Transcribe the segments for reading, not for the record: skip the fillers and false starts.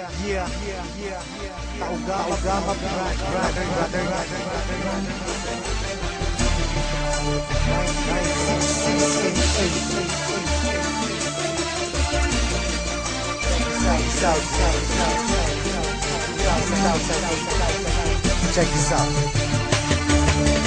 Taugama brother. Check this out.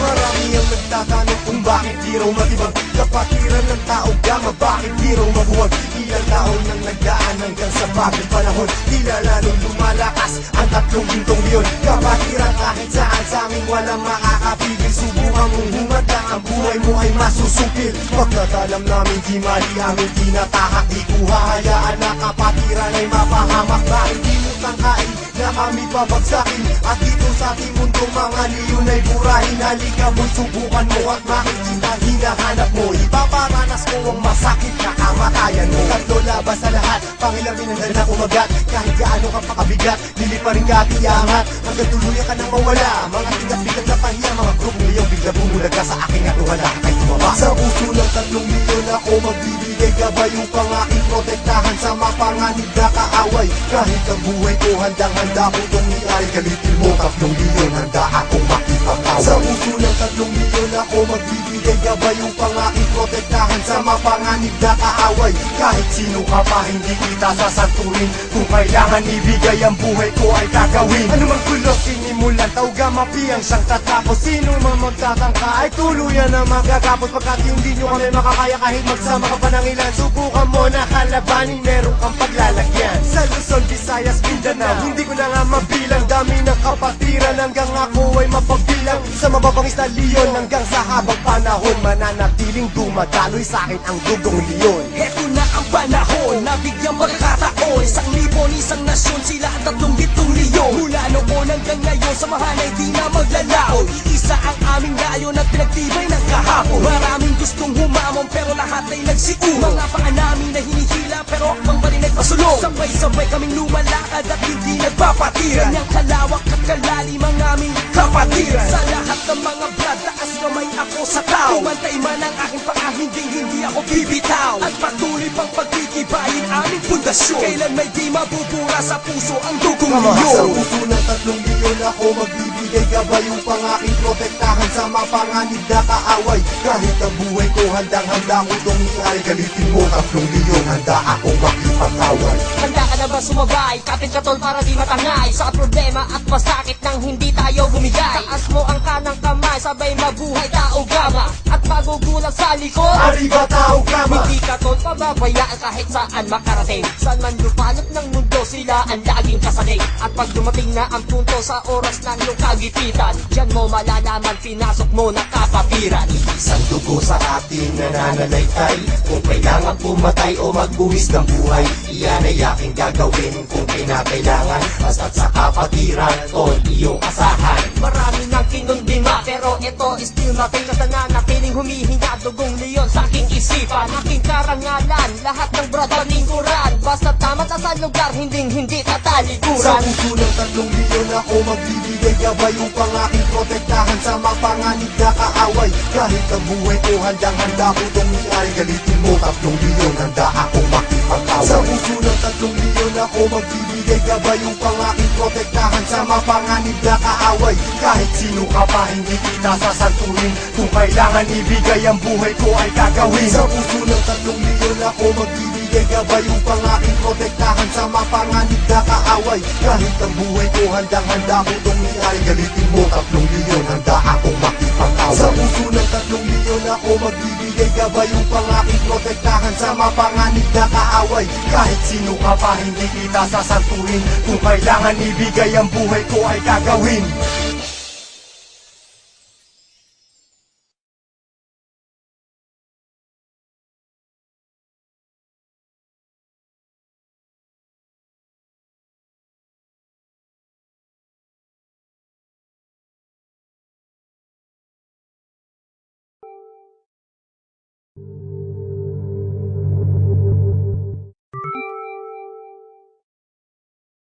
Marami ang nagtatanong kung bakit di raw matibag kapatiran ng tao gama, bakit di raw mabuwag. Ilang taon nang nagdaan hanggang sa bagong panahon, tila lalong lumalakas ang 3 gintong leon. Kapatiran kahit saan sa amin walang makakapigil. Subukan mong humanda, ang buhay mo ay masusupil. Pagkatalam namin di mali aming tinatahak, di ko hahayaan na kapatiran ay mapahamak. Bakit di mo tangkain na kami pabagsakin, at dito sa ating mundo mga leon ay burahin. Halika mo'y subukan mo at makikita hinahanap mo. Ipaparanas mo ang masakit na kamatayan mo. Tatlo labas sa lahat, pangilamin ang dala umagat. Kahit gaano ka pakabigat, lili pa rin ka at iangat hanggang tuluyan ka nang mawala. Mga tigat-bigat na pahiya, mga grupo ngayong bigla bumulag ka sa aking atuhala. Ay tumaba sa puso ng 3 milyon ako magbibigay gabay upang aking protektahan sa mapanganib na kaaway. Kahit ang buhay ko handang-handa ko itong iari. Galitin mo 3 milyon, handa akong makipag-away. Sa puso ng 3 milyon ako magbibigay gabay upang aking protektahan sa mapanganib na kaaway. Kahit sino ka pa hindi kita sasanturin, kung kailangan ibigay ang buhay ko ay gagawin. Ano mang kulot sinimulan, taugama piyang siyang tatapos. Sino man magtatangka ay tuluyan na magagapos. Pagkat hindi nyo kami makakaya kahit magsama ka pa ng ilan. Subukan mo na kalabanin, meron kang paglalagyan. Sa Luzon, Visayas, Mindanao, hindi ko na nga mabilang. Dami ng kapatiran hanggang ako ay mapagbilang. Sa mababangis na leon hanggang sa habang panahon, mananatiling dumadaloy sa akin ang dugong leon. Heto na ang panahon, nabigyang magkakataon. 1,000 isang nasyon, sila ang 3 gintong leon. Mula noon hanggang ngayon, samahan ay di na maglalaon. Iisa ang aming layon at pinagtibay ng kahapon. Maraming gustong humamon pero lahat ay nagsiulo. Mga paa namin na hinihila pero akbang pa rin nagpasulong. Sabay-sabay kaming lumalakad at hindi nagpapatiran. Ganyang kalawak at kalalim ang aming kapatiran. Sa lahat ng mga brad, taas kamay ako sa tao. Kumantay man ang aking paa, hindi ako bibitaw. At patuloy pang pagtitibayin aming pundasyon. Kailan may di mabubura sa puso ang dugong leon. Sa puso ng 3 milyon ako magbibigay gabay upang aking protektahan sa mapanganib na kaaway. Kahit ang buhay ko handang-handa ko itong iari. Galitin mo 3 milyon, handa akong makipag-away. Handa ka na ba sumabay? Kapit ka tol para di matangay sa problema at masakit nang hindi tayo bumigay. Taas mo ang kanang kamay, sabay mabuhay tao gama. At magugulat sa likod, Arriba tao gama. hindi ka tol pababayaan kahit saan makarating. Saan man lupalot ng mundo, sila ang laging kasalig. At pag dumating na ang punto sa oras ng iyong kagipitan, diyan mo malalaman, pinasok mo na kapatiran. Isang dugo sa ating nananalaytay, kung kailangan pumatay o magbuwis ng buhay, iyan ay aking gagawin kung kinakailangan. Basta't sa kapatiran, tol, iyong asahan. Marami nang kinundima, pero ito still nothing. Kasi nanatiling humihinga dugong leon sa aking isipan. Aking karangalan, lahat ng brad paningkuran. Basta tama sa lugar, hindi Sa tatalikuran. puso ng 3 milyon ako magbibigay gabay upang aking protektahan sa mapanganib na kaaway. Kahit ang buhay ko handang-handa ko itong iari. Galitin mo 3 milyon, handa akong makipag-away. Sa puso ng 3 milyon ako magbibigay gabay upang aking protektahan sa mapanganib na kaaway. Kahit sino ka pa hindi kita sasanturin, kung kailangan ibigay ang buhay ko ay gagawin. Sa puso ng 3 milyon ako magbibigay gabay upang aking protektahan sa mapanganib na kaaway. Kahit ang buhay ko handang-handa ko itong iari. Galitin mo 3 milyon, handa akong makipag-away. Sa puso ng 3 milyon ako magbibigay gabay upang aking protektahan sa mapanganib na kaaway. Kahit sino ka pa hindi kita sasanturin, kung kailangan ibigay ang buhay ko ay gagawin.